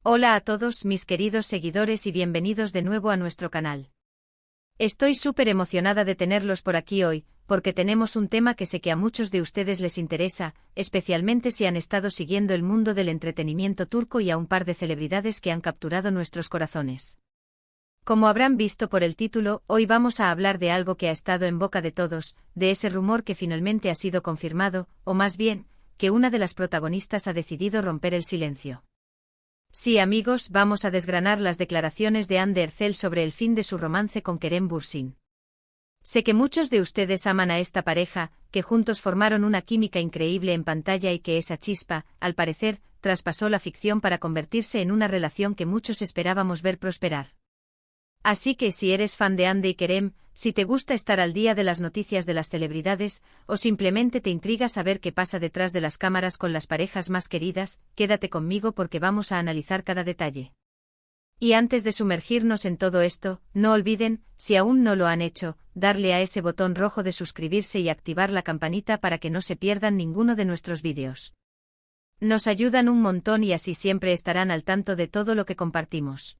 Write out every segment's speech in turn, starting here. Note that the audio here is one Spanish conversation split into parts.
Hola a todos mis queridos seguidores y bienvenidos de nuevo a nuestro canal. Estoy súper emocionada de tenerlos por aquí hoy, porque tenemos un tema que sé que a muchos de ustedes les interesa, especialmente si han estado siguiendo el mundo del entretenimiento turco y a un par de celebridades que han capturado nuestros corazones. Como habrán visto por el título, hoy vamos a hablar de algo que ha estado en boca de todos, de ese rumor que finalmente ha sido confirmado, o más bien, que una de las protagonistas ha decidido romper el silencio. Sí, amigos, vamos a desgranar las declaraciones de Hande Erçel sobre el fin de su romance con Kerem Bürsin. Sé que muchos de ustedes aman a esta pareja, que juntos formaron una química increíble en pantalla y que esa chispa, al parecer, traspasó la ficción para convertirse en una relación que muchos esperábamos ver prosperar. Así que si eres fan de Hande y Kerem, si te gusta estar al día de las noticias de las celebridades, o simplemente te intriga saber qué pasa detrás de las cámaras con las parejas más queridas, quédate conmigo porque vamos a analizar cada detalle. Y antes de sumergirnos en todo esto, no olviden, si aún no lo han hecho, darle a ese botón rojo de suscribirse y activar la campanita para que no se pierdan ninguno de nuestros vídeos. Nos ayudan un montón y así siempre estarán al tanto de todo lo que compartimos.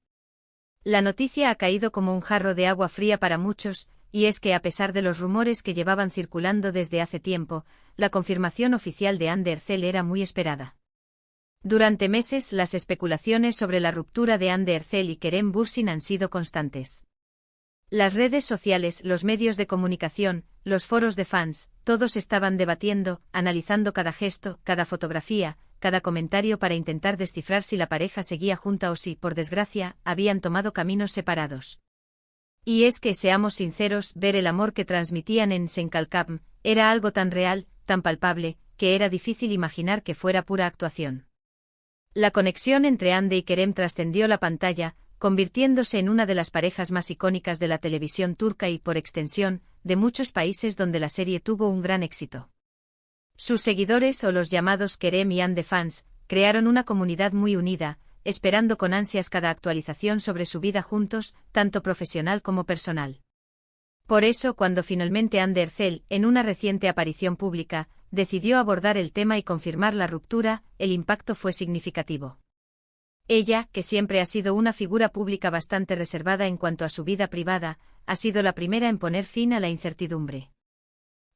La noticia ha caído como un jarro de agua fría para muchos, y es que a pesar de los rumores que llevaban circulando desde hace tiempo, la confirmación oficial de Hande Erçel era muy esperada. Durante meses las especulaciones sobre la ruptura de Hande Erçel y Kerem Bürsin han sido constantes. Las redes sociales, los medios de comunicación, los foros de fans, todos estaban debatiendo, analizando cada gesto, cada fotografía, cada comentario para intentar descifrar si la pareja seguía junta o si, por desgracia, habían tomado caminos separados. Y es que, seamos sinceros, ver el amor que transmitían en Senkalkam era algo tan real, tan palpable, que era difícil imaginar que fuera pura actuación. La conexión entre Hande y Kerem trascendió la pantalla, convirtiéndose en una de las parejas más icónicas de la televisión turca y, por extensión, de muchos países donde la serie tuvo un gran éxito. Sus seguidores o los llamados Kerem y Hande fans, crearon una comunidad muy unida, esperando con ansias cada actualización sobre su vida juntos, tanto profesional como personal. Por eso, cuando finalmente Hande Erçel, en una reciente aparición pública, decidió abordar el tema y confirmar la ruptura, el impacto fue significativo. Ella, que siempre ha sido una figura pública bastante reservada en cuanto a su vida privada, ha sido la primera en poner fin a la incertidumbre.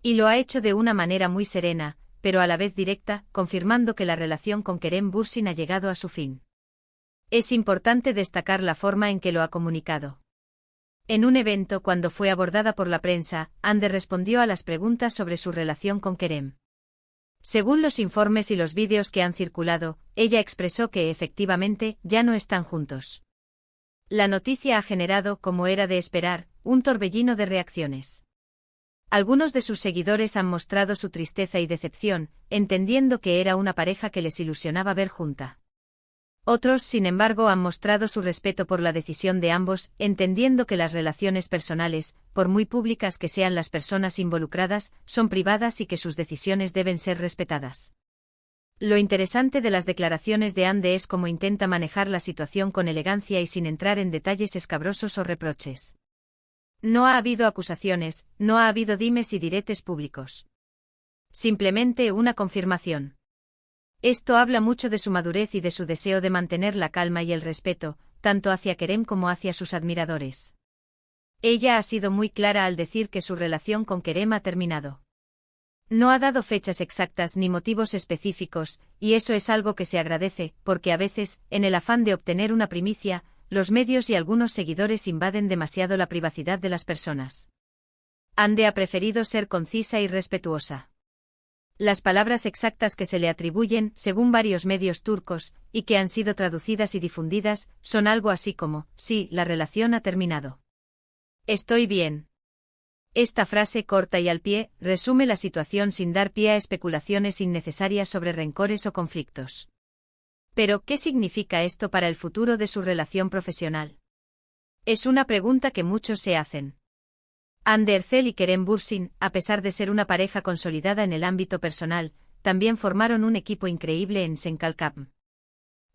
Y lo ha hecho de una manera muy serena, pero a la vez directa, confirmando que la relación con Kerem Bürsin ha llegado a su fin. Es importante destacar la forma en que lo ha comunicado. En un evento cuando fue abordada por la prensa, Hande respondió a las preguntas sobre su relación con Kerem. Según los informes y los vídeos que han circulado, ella expresó que efectivamente ya no están juntos. La noticia ha generado, como era de esperar, un torbellino de reacciones. Algunos de sus seguidores han mostrado su tristeza y decepción, entendiendo que era una pareja que les ilusionaba ver junta. Otros, sin embargo, han mostrado su respeto por la decisión de ambos, entendiendo que las relaciones personales, por muy públicas que sean las personas involucradas, son privadas y que sus decisiones deben ser respetadas. Lo interesante de las declaraciones de Hande es cómo intenta manejar la situación con elegancia y sin entrar en detalles escabrosos o reproches. No ha habido acusaciones, no ha habido dimes y diretes públicos. Simplemente una confirmación. Esto habla mucho de su madurez y de su deseo de mantener la calma y el respeto, tanto hacia Kerem como hacia sus admiradores. Ella ha sido muy clara al decir que su relación con Kerem ha terminado. No ha dado fechas exactas ni motivos específicos, y eso es algo que se agradece, porque a veces, en el afán de obtener una primicia, los medios y algunos seguidores invaden demasiado la privacidad de las personas. Hande ha preferido ser concisa y respetuosa. Las palabras exactas que se le atribuyen, según varios medios turcos, y que han sido traducidas y difundidas, son algo así como: sí, la relación ha terminado. Estoy bien. Esta frase corta y al pie, resume la situación sin dar pie a especulaciones innecesarias sobre rencores o conflictos. Pero, ¿qué significa esto para el futuro de su relación profesional? Es una pregunta que muchos se hacen. Hande Erçel y Kerem Bürsin, a pesar de ser una pareja consolidada en el ámbito personal, también formaron un equipo increíble en Senkalkam.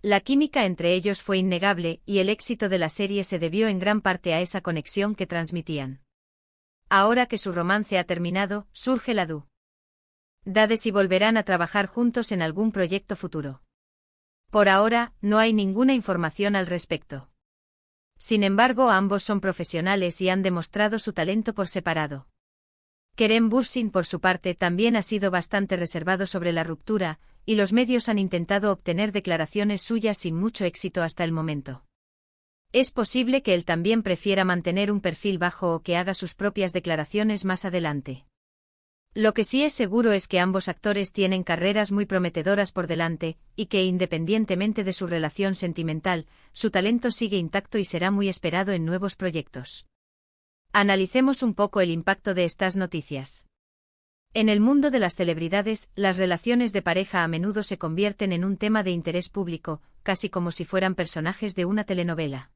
La química entre ellos fue innegable y el éxito de la serie se debió en gran parte a esa conexión que transmitían. Ahora que su romance ha terminado, surge la duda de si volverán a trabajar juntos en algún proyecto futuro. Por ahora, no hay ninguna información al respecto. Sin embargo, ambos son profesionales y han demostrado su talento por separado. Kerem Bürsin, por su parte, también ha sido bastante reservado sobre la ruptura, y los medios han intentado obtener declaraciones suyas sin mucho éxito hasta el momento. Es posible que él también prefiera mantener un perfil bajo o que haga sus propias declaraciones más adelante. Lo que sí es seguro es que ambos actores tienen carreras muy prometedoras por delante, y que independientemente de su relación sentimental, su talento sigue intacto y será muy esperado en nuevos proyectos. Analicemos un poco el impacto de estas noticias. En el mundo de las celebridades, las relaciones de pareja a menudo se convierten en un tema de interés público, casi como si fueran personajes de una telenovela.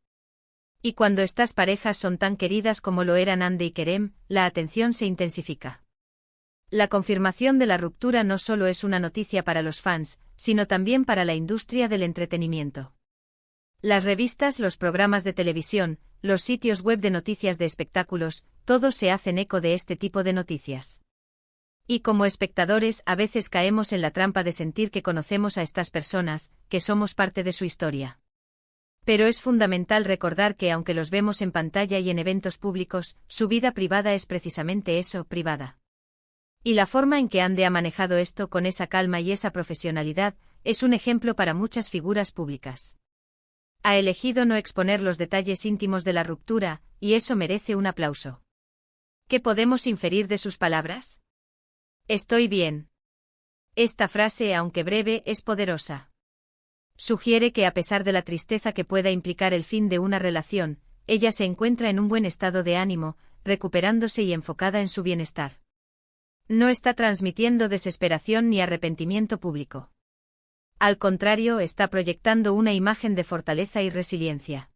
Y cuando estas parejas son tan queridas como lo eran Hande y Kerem, la atención se intensifica. La confirmación de la ruptura no solo es una noticia para los fans, sino también para la industria del entretenimiento. Las revistas, los programas de televisión, los sitios web de noticias de espectáculos, todos se hacen eco de este tipo de noticias. Y como espectadores, a veces caemos en la trampa de sentir que conocemos a estas personas, que somos parte de su historia. Pero es fundamental recordar que aunque los vemos en pantalla y en eventos públicos, su vida privada es precisamente eso, privada. Y la forma en que Hande ha manejado esto con esa calma y esa profesionalidad, es un ejemplo para muchas figuras públicas. Ha elegido no exponer los detalles íntimos de la ruptura, y eso merece un aplauso. ¿Qué podemos inferir de sus palabras? Estoy bien. Esta frase, aunque breve, es poderosa. Sugiere que a pesar de la tristeza que pueda implicar el fin de una relación, ella se encuentra en un buen estado de ánimo, recuperándose y enfocada en su bienestar. No está transmitiendo desesperación ni arrepentimiento público. Al contrario, está proyectando una imagen de fortaleza y resiliencia.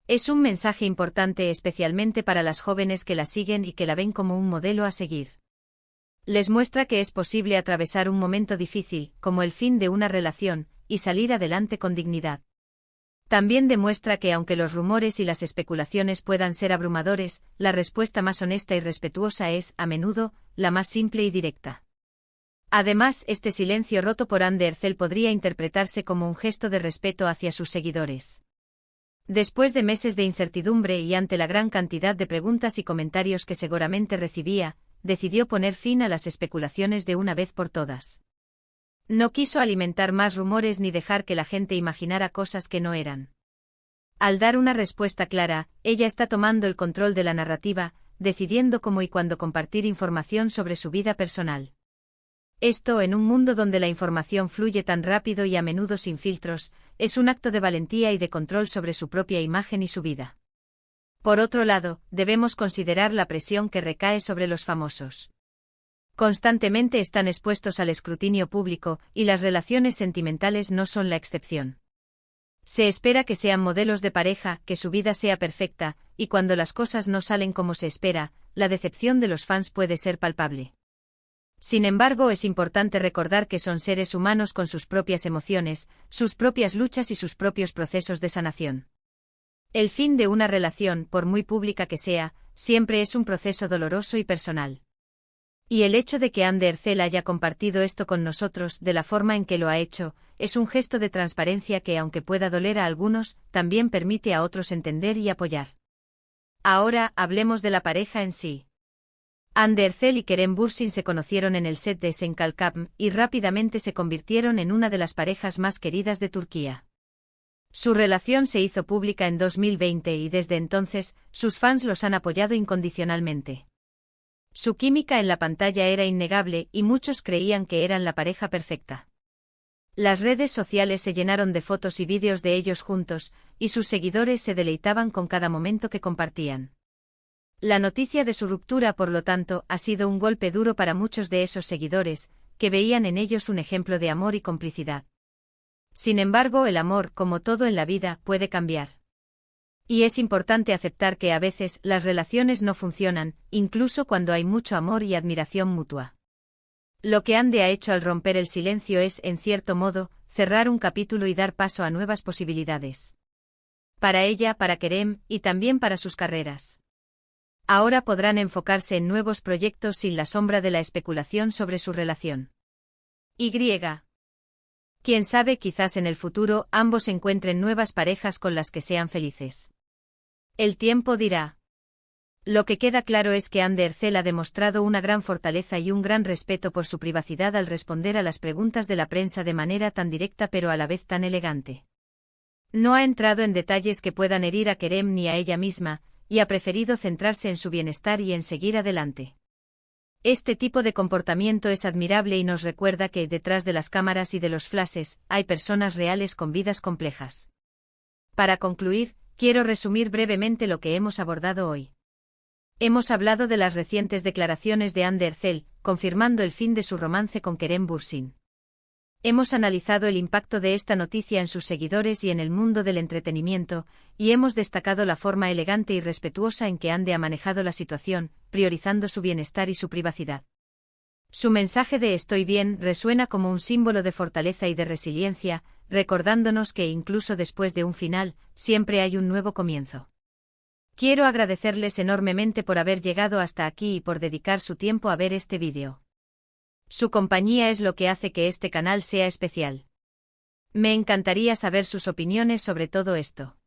Es un mensaje importante especialmente para las jóvenes que la siguen y que la ven como un modelo a seguir. Les muestra que es posible atravesar un momento difícil, como el fin de una relación, y salir adelante con dignidad. También demuestra que aunque los rumores y las especulaciones puedan ser abrumadores, la respuesta más honesta y respetuosa es, a menudo, la más simple y directa. Además, este silencio roto por Hande Erçel podría interpretarse como un gesto de respeto hacia sus seguidores. Después de meses de incertidumbre y ante la gran cantidad de preguntas y comentarios que seguramente recibía, decidió poner fin a las especulaciones de una vez por todas. No quiso alimentar más rumores ni dejar que la gente imaginara cosas que no eran. Al dar una respuesta clara, ella está tomando el control de la narrativa, decidiendo cómo y cuándo compartir información sobre su vida personal. Esto, en un mundo donde la información fluye tan rápido y a menudo sin filtros, es un acto de valentía y de control sobre su propia imagen y su vida. Por otro lado, debemos considerar la presión que recae sobre los famosos. Constantemente están expuestos al escrutinio público, y las relaciones sentimentales no son la excepción. Se espera que sean modelos de pareja, que su vida sea perfecta, y cuando las cosas no salen como se espera, la decepción de los fans puede ser palpable. Sin embargo, es importante recordar que son seres humanos con sus propias emociones, sus propias luchas y sus propios procesos de sanación. El fin de una relación, por muy pública que sea, siempre es un proceso doloroso y personal. Y el hecho de que Hande Erçel haya compartido esto con nosotros de la forma en que lo ha hecho, es un gesto de transparencia que, aunque pueda doler a algunos, también permite a otros entender y apoyar. Ahora, hablemos de la pareja en sí. Hande Erçel y Kerem Bürsin se conocieron en el set de Senkalkam y rápidamente se convirtieron en una de las parejas más queridas de Turquía. Su relación se hizo pública en 2020 y desde entonces, sus fans los han apoyado incondicionalmente. Su química en la pantalla era innegable y muchos creían que eran la pareja perfecta. Las redes sociales se llenaron de fotos y vídeos de ellos juntos, y sus seguidores se deleitaban con cada momento que compartían. La noticia de su ruptura, por lo tanto, ha sido un golpe duro para muchos de esos seguidores, que veían en ellos un ejemplo de amor y complicidad. Sin embargo, el amor, como todo en la vida, puede cambiar. Y es importante aceptar que a veces las relaciones no funcionan, incluso cuando hay mucho amor y admiración mutua. Lo que Hande ha hecho al romper el silencio es, en cierto modo, cerrar un capítulo y dar paso a nuevas posibilidades. Para ella, para Kerem, y también para sus carreras. Ahora podrán enfocarse en nuevos proyectos sin la sombra de la especulación sobre su relación. Quién sabe, quizás en el futuro ambos encuentren nuevas parejas con las que sean felices. El tiempo dirá. Lo que queda claro es que Anne Ercel ha demostrado una gran fortaleza y un gran respeto por su privacidad al responder a las preguntas de la prensa de manera tan directa pero a la vez tan elegante. No ha entrado en detalles que puedan herir a Kerem ni a ella misma, y ha preferido centrarse en su bienestar y en seguir adelante. Este tipo de comportamiento es admirable y nos recuerda que, detrás de las cámaras y de los flashes, hay personas reales con vidas complejas. Para concluir, quiero resumir brevemente lo que hemos abordado hoy. Hemos hablado de las recientes declaraciones de Anne Ercel, confirmando el fin de su romance con Kerem Bürsin. Hemos analizado el impacto de esta noticia en sus seguidores y en el mundo del entretenimiento, y hemos destacado la forma elegante y respetuosa en que Anne ha manejado la situación, priorizando su bienestar y su privacidad. Su mensaje de "estoy bien" resuena como un símbolo de fortaleza y de resiliencia, recordándonos que incluso después de un final, siempre hay un nuevo comienzo. Quiero agradecerles enormemente por haber llegado hasta aquí y por dedicar su tiempo a ver este vídeo. Su compañía es lo que hace que este canal sea especial. Me encantaría saber sus opiniones sobre todo esto.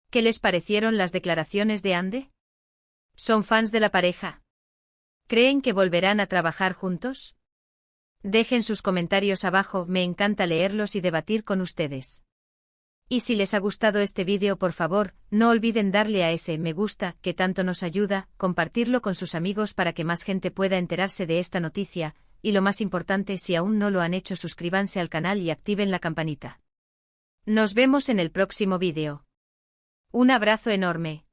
¿Qué les parecieron las declaraciones de Anne? ¿Son fans de la pareja? ¿Creen que volverán a trabajar juntos? Dejen sus comentarios abajo, me encanta leerlos y debatir con ustedes. Y si les ha gustado este vídeo, por favor, no olviden darle a ese me gusta, que tanto nos ayuda, compartirlo con sus amigos para que más gente pueda enterarse de esta noticia, y lo más importante, si aún no lo han hecho, suscríbanse al canal y activen la campanita. Nos vemos en el próximo vídeo. Un abrazo enorme.